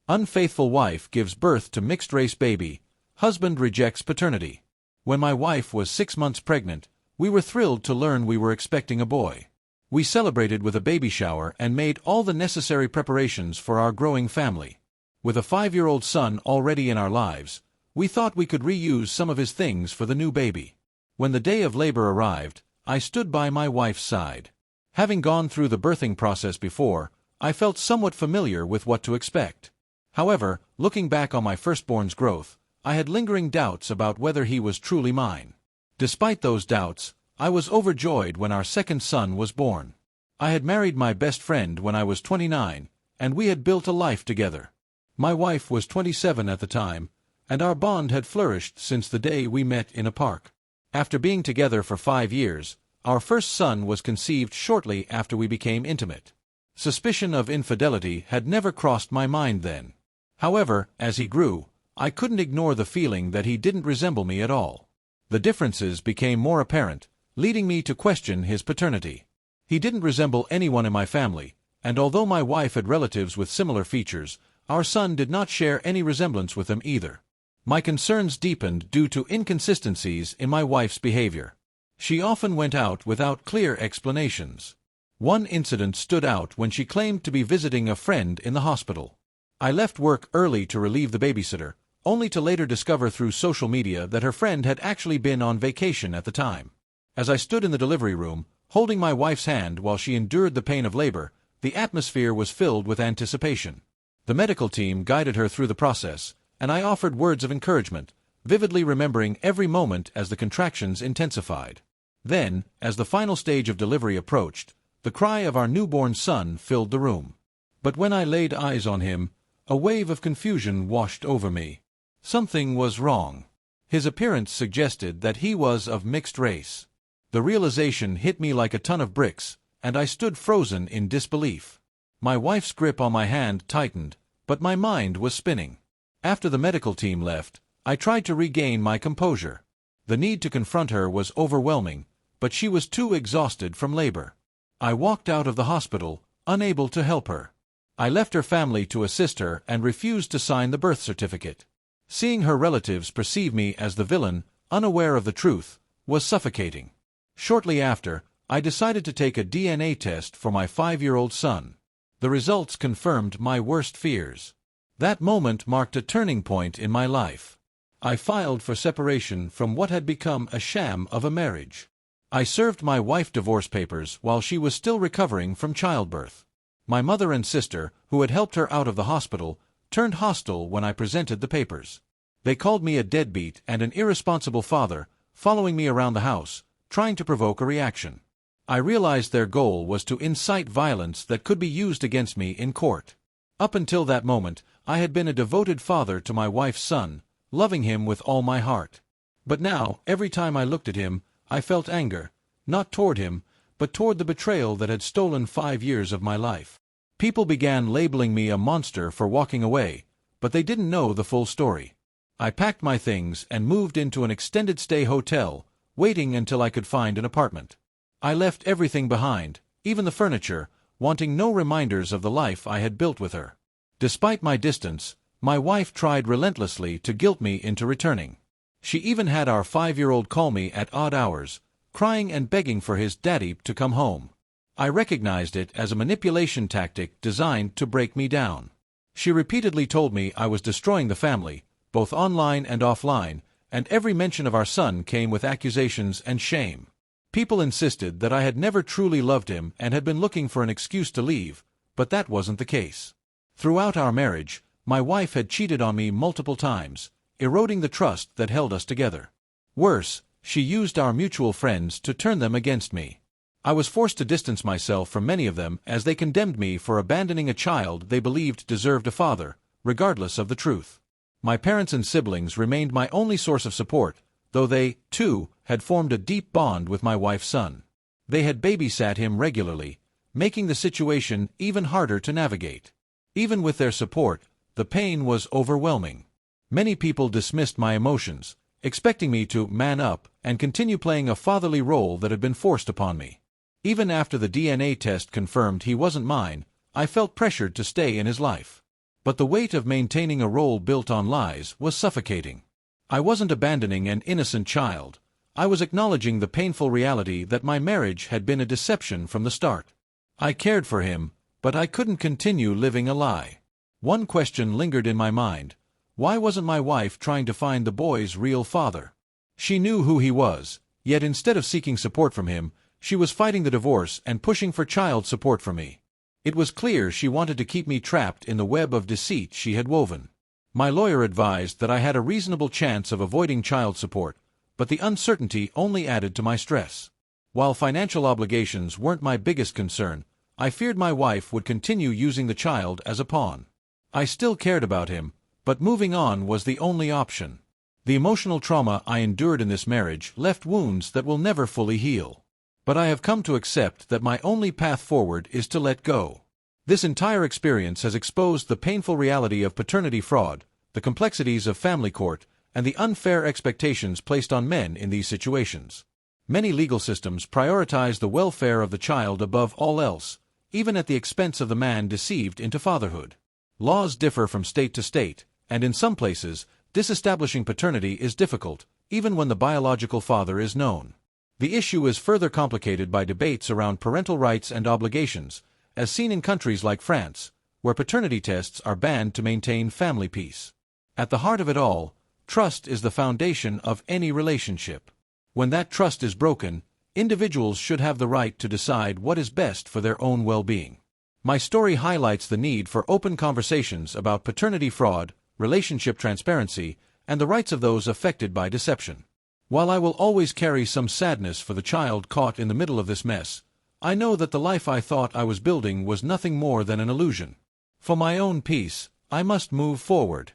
Unfaithful wife gives birth to mixed-race baby. Husband rejects paternity. When my wife was 6 months pregnant, we were thrilled to learn we were expecting a boy. We celebrated with a baby shower and made all the necessary preparations for our growing family. With a 5-year-old son already in our lives, we thought we could reuse some of his things for the new baby. When the day of labor arrived, I stood by my wife's side. Having gone through the birthing process before, I felt somewhat familiar with what to expect. However, looking back on my firstborn's growth, I had lingering doubts about whether he was truly mine. Despite those doubts, I was overjoyed when our second son was born. I had married my best friend when I was 29, and we had built a life together. My wife was 27 at the time, and our bond had flourished since the day we met in a park. After being together for 5 years, our first son was conceived shortly after we became intimate. Suspicion of infidelity had never crossed my mind then. However, as he grew, I couldn't ignore the feeling that he didn't resemble me at all. The differences became more apparent, leading me to question his paternity. He didn't resemble anyone in my family, and although my wife had relatives with similar features, our son did not share any resemblance with them either. My concerns deepened due to inconsistencies in my wife's behavior. She often went out without clear explanations. One incident stood out when she claimed to be visiting a friend in the hospital. I left work early to relieve the babysitter, only to later discover through social media that her friend had actually been on vacation at the time. As I stood in the delivery room, holding my wife's hand while she endured the pain of labor, the atmosphere was filled with anticipation. The medical team guided her through the process, and I offered words of encouragement, vividly remembering every moment as the contractions intensified. Then, as the final stage of delivery approached, the cry of our newborn son filled the room. But when I laid eyes on him, a wave of confusion washed over me. Something was wrong. His appearance suggested that he was of mixed race. The realization hit me like a ton of bricks, and I stood frozen in disbelief. My wife's grip on my hand tightened, but my mind was spinning. After the medical team left, I tried to regain my composure. The need to confront her was overwhelming, but she was too exhausted from labor. I walked out of the hospital, unable to help her. I left her family to assist her and refused to sign the birth certificate. Seeing her relatives perceive me as the villain, unaware of the truth, was suffocating. Shortly after, I decided to take a DNA test for my 5-year-old son. The results confirmed my worst fears. That moment marked a turning point in my life. I filed for separation from what had become a sham of a marriage. I served my wife divorce papers while she was still recovering from childbirth. My mother and sister, who had helped her out of the hospital, turned hostile when I presented the papers. They called me a deadbeat and an irresponsible father, following me around the house, trying to provoke a reaction. I realized their goal was to incite violence that could be used against me in court. Up until that moment, I had been a devoted father to my wife's son, loving him with all my heart. But now, every time I looked at him, I felt anger, not toward him, but toward the betrayal that had stolen 5 years of my life. People began labeling me a monster for walking away, but they didn't know the full story. I packed my things and moved into an extended stay hotel, waiting until I could find an apartment. I left everything behind, even the furniture, wanting no reminders of the life I had built with her. Despite my distance, my wife tried relentlessly to guilt me into returning. She even had our 5-year-old call me at odd hours, crying and begging for his daddy to come home. I recognized it as a manipulation tactic designed to break me down. She repeatedly told me I was destroying the family, both online and offline, and every mention of our son came with accusations and shame. People insisted that I had never truly loved him and had been looking for an excuse to leave, but that wasn't the case. Throughout our marriage, my wife had cheated on me multiple times, eroding the trust that held us together. Worse, she used our mutual friends to turn them against me. I was forced to distance myself from many of them as they condemned me for abandoning a child they believed deserved a father, regardless of the truth. My parents and siblings remained my only source of support, though they, too, had formed a deep bond with my wife's son. They had babysat him regularly, making the situation even harder to navigate. Even with their support, the pain was overwhelming. Many people dismissed my emotions, expecting me to man up and continue playing a fatherly role that had been forced upon me. Even after the DNA test confirmed he wasn't mine, I felt pressured to stay in his life. But the weight of maintaining a role built on lies was suffocating. I wasn't abandoning an innocent child. I was acknowledging the painful reality that my marriage had been a deception from the start. I cared for him, but I couldn't continue living a lie. One question lingered in my mind. Why wasn't my wife trying to find the boy's real father? She knew who he was, yet instead of seeking support from him, she was fighting the divorce and pushing for child support from me. It was clear she wanted to keep me trapped in the web of deceit she had woven. My lawyer advised that I had a reasonable chance of avoiding child support, but the uncertainty only added to my stress. While financial obligations weren't my biggest concern, I feared my wife would continue using the child as a pawn. I still cared about him, but moving on was the only option. The emotional trauma I endured in this marriage left wounds that will never fully heal. But I have come to accept that my only path forward is to let go. This entire experience has exposed the painful reality of paternity fraud, the complexities of family court, and the unfair expectations placed on men in these situations. Many legal systems prioritize the welfare of the child above all else, even at the expense of the man deceived into fatherhood. Laws differ from state to state, and in some places, disestablishing paternity is difficult, even when the biological father is known. The issue is further complicated by debates around parental rights and obligations, as seen in countries like France, where paternity tests are banned to maintain family peace. At the heart of it all, trust is the foundation of any relationship. When that trust is broken, individuals should have the right to decide what is best for their own well-being. My story highlights the need for open conversations about paternity fraud, relationship transparency, and the rights of those affected by deception. While I will always carry some sadness for the child caught in the middle of this mess, I know that the life I thought I was building was nothing more than an illusion. For my own peace, I must move forward.